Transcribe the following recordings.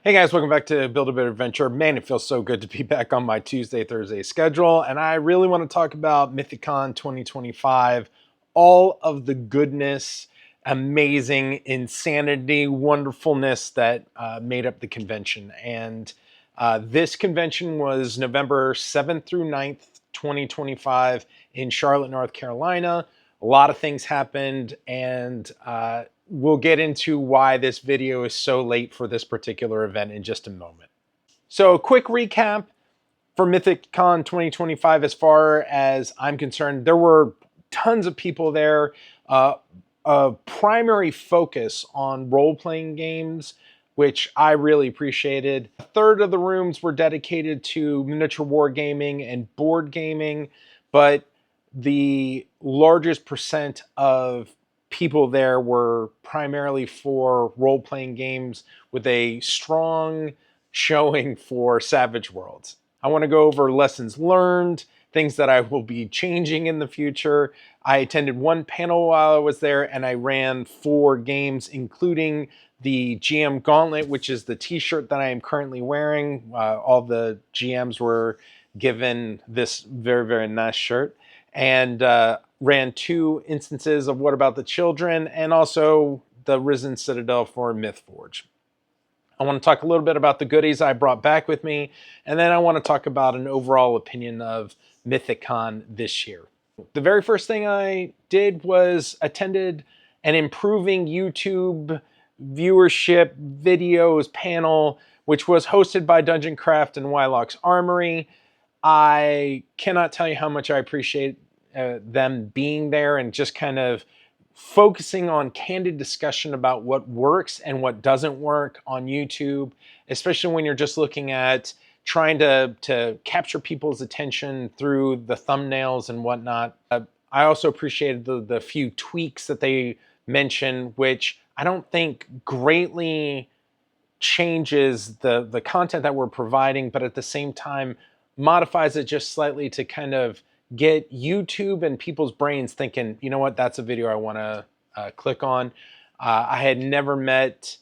Hey guys, welcome back to Build a Better Adventure. Man, it feels so good to be back on my Tuesday, Thursday schedule. And I really want to talk about Mythic Con 2025, all of the goodness, amazing insanity, wonderfulness that made up the convention. And this convention was November 7th through 9th, 2025 in Charlotte, North Carolina. A lot of things happened, and we'll get into why this video is so late for this particular event in just a moment. So, a quick recap for Mythic Con 2025 as far as I'm concerned. There were tons of people there. A primary focus on role-playing games, which I really appreciated. A third of the rooms were dedicated to miniature wargaming and board gaming, but the largest percent of people there were primarily for role-playing games with a strong showing for Savage Worlds. I want to go over lessons learned, things that I will be changing in the future. I attended one panel while I was there, and I ran 4 games, including the GM Gauntlet, which is the t-shirt that I am currently wearing. All the GMs were given this very, very nice shirt. And ran 2 instances of What About the Children, and also the Risen Citadel for Mythforge. I want to talk a little bit about the goodies I brought back with me, and then I want to talk about an overall opinion of Mythic Con this year. The very first thing I did was attended an improving YouTube viewership videos panel, which was hosted by Dungeon Craft and Wylock's Armory. I cannot tell you how much I appreciate them being there and just kind of focusing on candid discussion about what works and what doesn't work on YouTube, especially when you're just looking at trying to capture people's attention through the thumbnails and whatnot. I also appreciated the few tweaks that they mentioned, which I don't think greatly changes the content that we're providing, but at the same time modifies it just slightly to kind of get YouTube and people's brains thinking, you know what, that's a video I want to click on. I had never met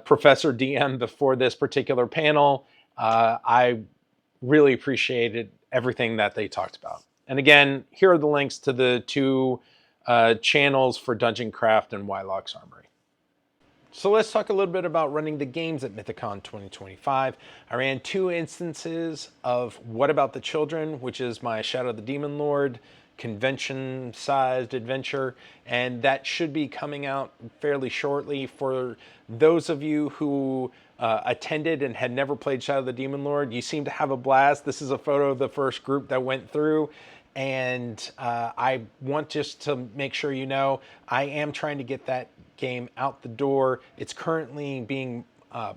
Professor DM before this particular panel. I really appreciated everything that they talked about. And again, here are the links to the 2 channels for Dungeon Craft and Wylock's Armory. So let's talk a little bit about running the games at Mythic Con 2025. I ran 2 instances of What About the Children, which is my Shadow of the Demon Lord convention-sized adventure, and that should be coming out fairly shortly. For those of you who attended and had never played Shadow of the Demon Lord, you seem to have a blast. This is a photo of the first group that went through. And I want just to make sure you know, I am trying to get that game out the door. It's currently being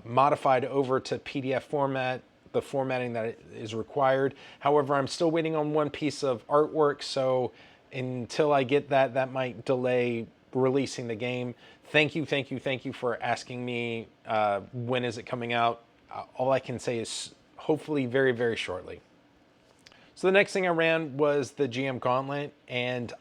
modified over to PDF format, the formatting that is required. However, I'm still waiting on one piece of artwork, so until I get that, that might delay releasing the game. Thank you for asking me when is it coming out. All I can say is hopefully very, very shortly. So the next thing I ran was the GM Gauntlet, and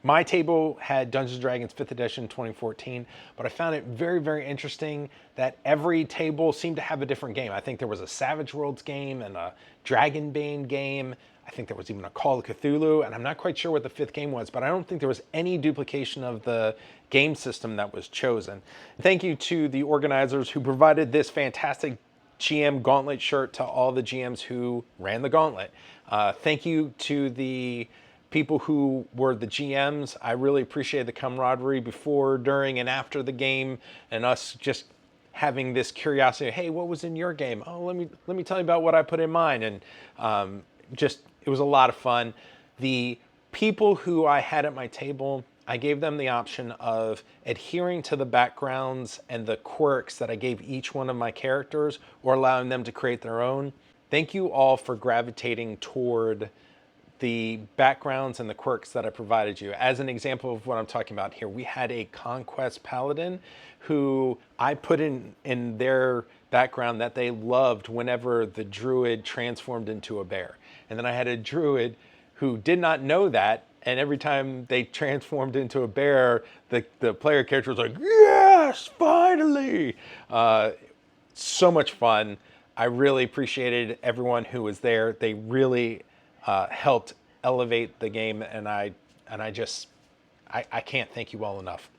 my table had Dungeons & Dragons 5th edition 2014, but I found it very, very interesting that every table seemed to have a different game. I think there was a Savage Worlds game and a Dragonbane game. I think there was even a Call of Cthulhu, and I'm not quite sure what the 5th game was, but I don't think there was any duplication of the game system that was chosen. Thank you to the organizers who provided this fantastic GM Gauntlet shirt to all the GMs who ran the Gauntlet. Thank you to the people who were the GMs. I really appreciate the camaraderie before, during, and after the game, and us just having this curiosity. Hey, what was in your game? Oh, let me tell you about what I put in mine. And just it was a lot of fun. The people who I had at my table, I gave them the option of adhering to the backgrounds and the quirks that I gave each one of my characters, or allowing them to create their own. Thank you all for gravitating toward the backgrounds and the quirks that I provided you. As an example of what I'm talking about here, we had a Conquest Paladin who I put in their background that they loved whenever the druid transformed into a bear. And then I had a druid who did not know that, and every time they transformed into a bear, the player character was like, yes, finally! So much fun. I really appreciated everyone who was there. They really helped elevate the game, and I can't thank you all enough.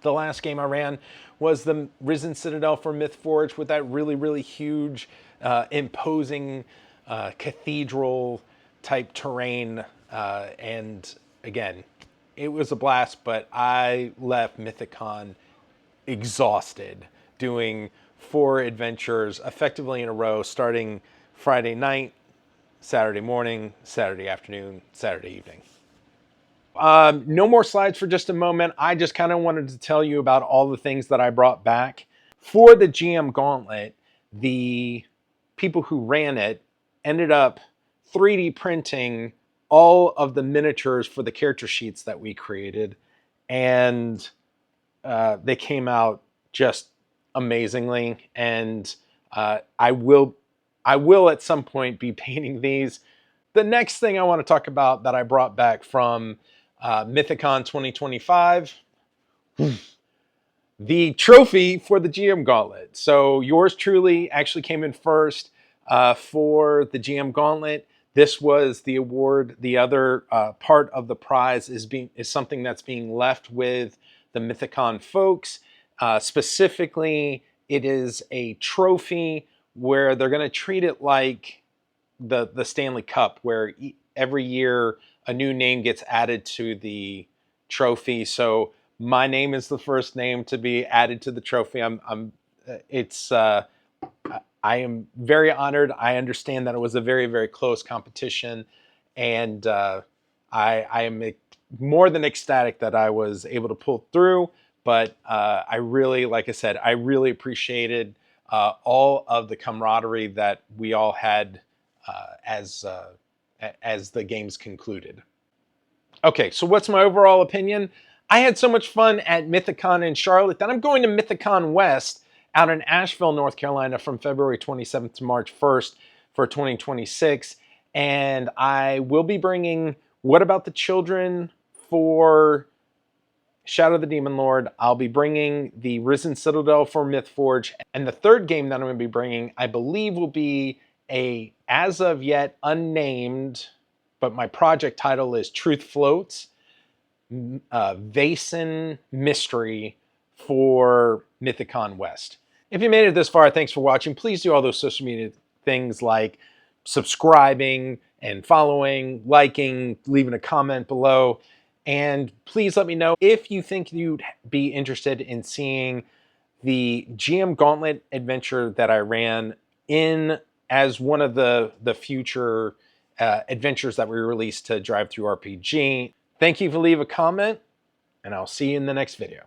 The last game I ran was the Risen Citadel for Mythforge with that really huge, imposing cathedral type terrain. And again, it was a blast, but I left Mythic Con exhausted doing 4 adventures effectively in a row, starting Friday night, Saturday morning, Saturday afternoon, Saturday evening. No more slides for just a moment. I just kind of wanted to tell you about all the things that I brought back. For the GM Gauntlet, the people who ran it ended up 3D printing all of the miniatures for the character sheets that we created. And they came out just amazingly. And I will at some point be painting these. The next thing I want to talk about that I brought back from Mythic Con 2025, the trophy for the GM Gauntlet. So yours truly actually came in first for the GM Gauntlet. This was the award. The other part of the prize is something that's being left with the Mythic Con folks. Specifically, it is a trophy where they're going to treat it like the Stanley Cup, where every year a new name gets added to the trophy. So my name is the first name to be added to the trophy. I am very honored. I understand that it was a very close competition, and I am more than ecstatic that I was able to pull through. But I really, like I said, I really appreciated all of the camaraderie that we all had as the games concluded. Okay, so what's my overall opinion? I had so much fun at Mythic Con in Charlotte that I'm going to Mythic Con West out in Asheville, North Carolina from February 27th to March 1st for 2026. And I will be bringing What About the Children for Shadow of the Demon Lord. I'll be bringing the Risen Citadel for Mythforge. And the third game that I'm going to be bringing, I believe, will be a as of yet unnamed, but my project title is Truth Floats, Vason mystery for Mythic Con West. If you made it this far, thanks for watching. Please do all those social media things like subscribing and following, liking, leaving a comment below. And please let me know if you think you'd be interested in seeing the GM Gauntlet adventure that I ran in as one of the future adventures that we released to Drive Through RPG. Thank you for leaving a comment, and I'll see you in the next video.